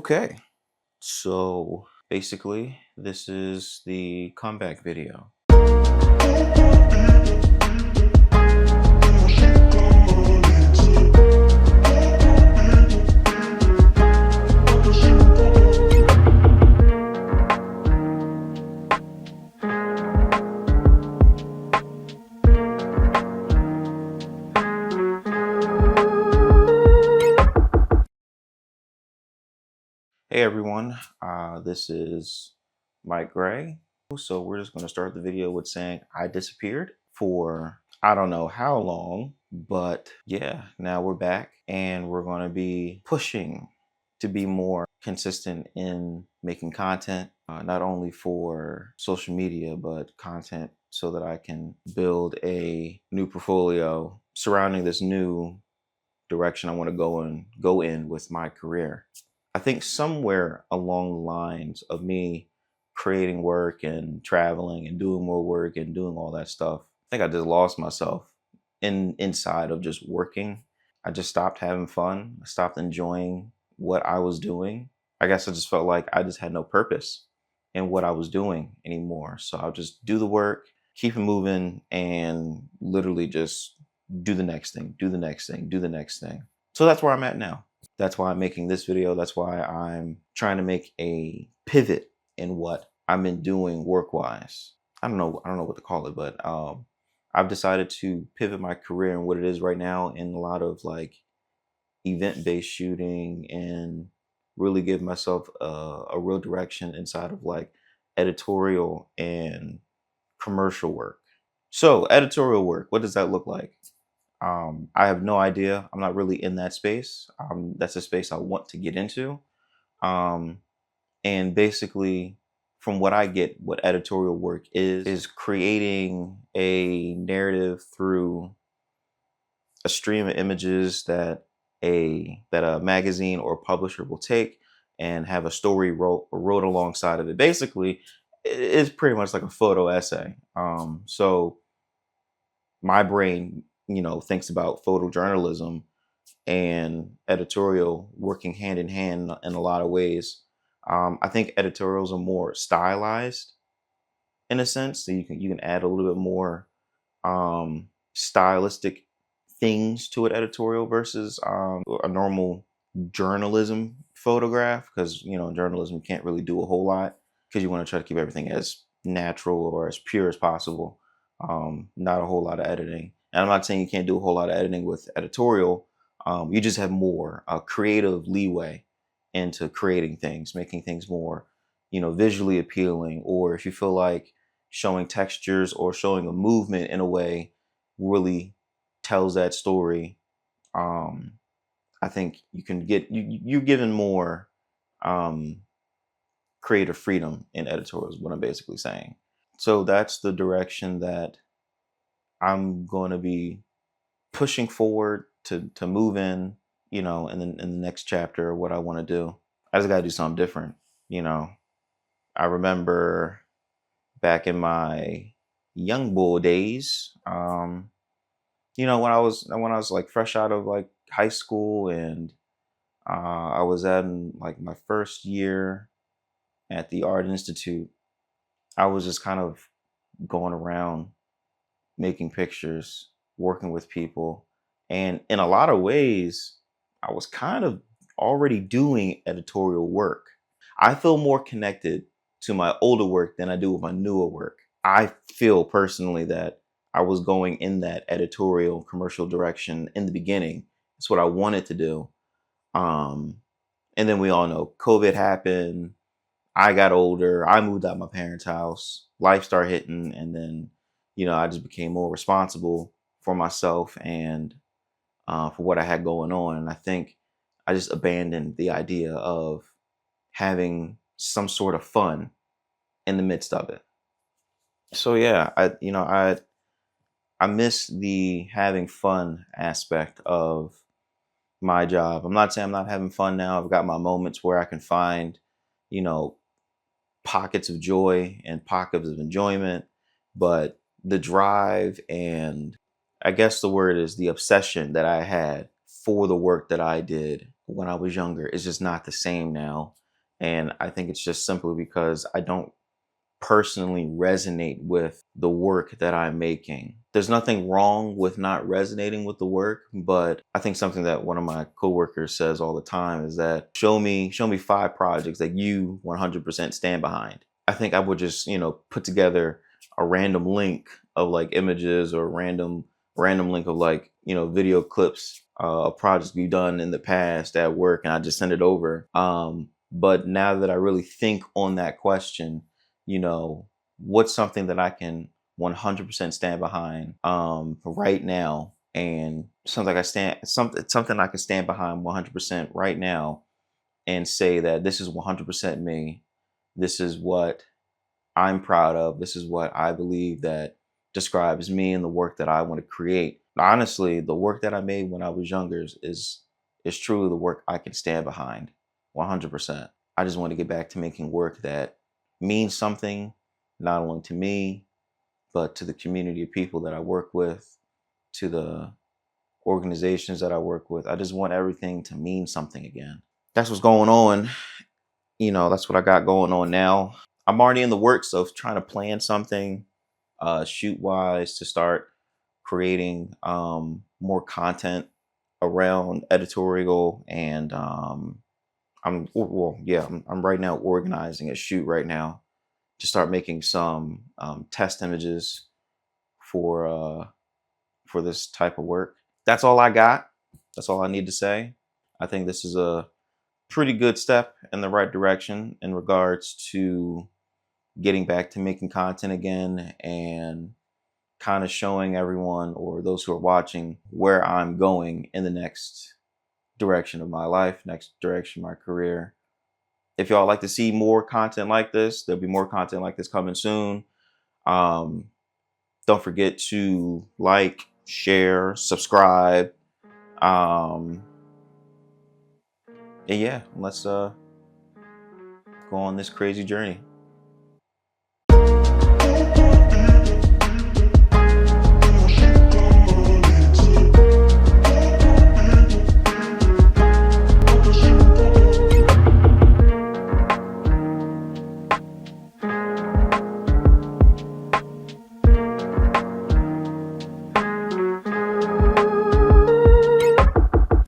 Okay, so basically, this is the comeback video. Hey everyone, this is Mike Gray. So we're just going to start the video with saying I disappeared for I don't know how long, but yeah, now we're back and we're going to be pushing to be more consistent in making content, not only for social media, but content so that I can build a new portfolio surrounding this new direction I want to go in with my career. I think somewhere along the lines of me creating work and traveling and doing more work and doing all that stuff, I think I just lost myself inside of just working. I just stopped having fun. I stopped enjoying what I was doing. I guess I just felt like I just had no purpose in what I was doing anymore. So I'll just do the work, keep it moving, and literally just do the next thing, do the next thing, do the next thing. So that's where I'm at now. That's why I'm making this video. That's why I'm trying to make a pivot in what I've been doing work-wise. I don't know what to call it, but I've decided to pivot my career and what it is right now in a lot of like event-based shooting and really give myself a real direction inside of like editorial and commercial work. So editorial work, what does that look like? I have no idea. I'm not really in that space. That's a space I want to get into. Um, and basically, from what I get, what editorial work is creating a narrative through a stream of images that a magazine or publisher will take and have a story wrote alongside of it. Basically, it's pretty much like a photo essay. So my brain, thinks about photojournalism and editorial working hand in hand in a lot of ways. I think editorials are more stylized in a sense, so you can add a little bit more stylistic things to an editorial versus a normal journalism photograph. Because in journalism you can't really do a whole lot because you want to try to keep everything as natural or as pure as possible. Not a whole lot of editing, and I'm not saying you can't do a whole lot of editing with editorial. You just have more creative leeway into creating things, making things more, visually appealing. Or if you feel like showing textures or showing a movement in a way really tells that story, um, I think you can get you're given more um, creative freedom in editorials. What I'm basically saying. So that's the direction that I'm going to be pushing forward to move in, in the next chapter of what I want to do. I just got to do something different. You know, I remember back in my young bull days, when I was like fresh out of like high school, and I was in like my first year at the Art Institute. I was just kind of going around making pictures, working with people. And in a lot of ways, I was kind of already doing editorial work. I feel more connected to my older work than I do with my newer work. I feel personally that I was going in that editorial commercial direction in the beginning. It's what I wanted to do. Um, and then we all know COVID happened. I got older. I moved out my parents' house. Life started hitting, and then, I just became more responsible for myself and for what I had going on. And I think I just abandoned the idea of having some sort of fun in the midst of it. So yeah, I miss the having fun aspect of my job. I'm not saying I'm not having fun now. I've got my moments where I can find, you know, pockets of joy and pockets of enjoyment, but the drive and I guess the word is the obsession that I had for the work that I did when I was younger. It's just not the same now. And I think it's just simply because I don't personally resonate with the work that I'm making. There's nothing wrong with not resonating with the work, but I think something that one of my coworkers says all the time is that show me 5 projects that you 100% stand behind. I think I would just, put together a random link of like images or random link of like, video clips of projects we've done in the past at work, and I just send it over. But now that I really think on that question, what's something that I can 100% stand behind right now, and something I can stand behind 100% right now and say that this is 100% me. This is what I'm proud of. This is what I believe that describes me and the work that I want to create. Honestly, the work that I made when I was younger is truly the work I can stand behind 100%. I just want to get back to making work that means something, not only to me, but to the community of people that I work with, to the organizations that I work with. I just want everything to mean something again. That's what's going on. That's what I got going on now. I'm already in the works of trying to plan something shoot wise to start creating more content around editorial, and I'm right now organizing a shoot right now to start making some test images for for this type of work. That's all I got. That's all I need to say. I think this is a pretty good step in the right direction in regards to getting back to making content again and kind of showing everyone or those who are watching where I'm going in the next direction of my life, next direction of my career. If y'all like to see more content like this, there'll be more content like this coming soon. Um, don't forget to like, share, subscribe. Um, and yeah, let's go on this crazy journey.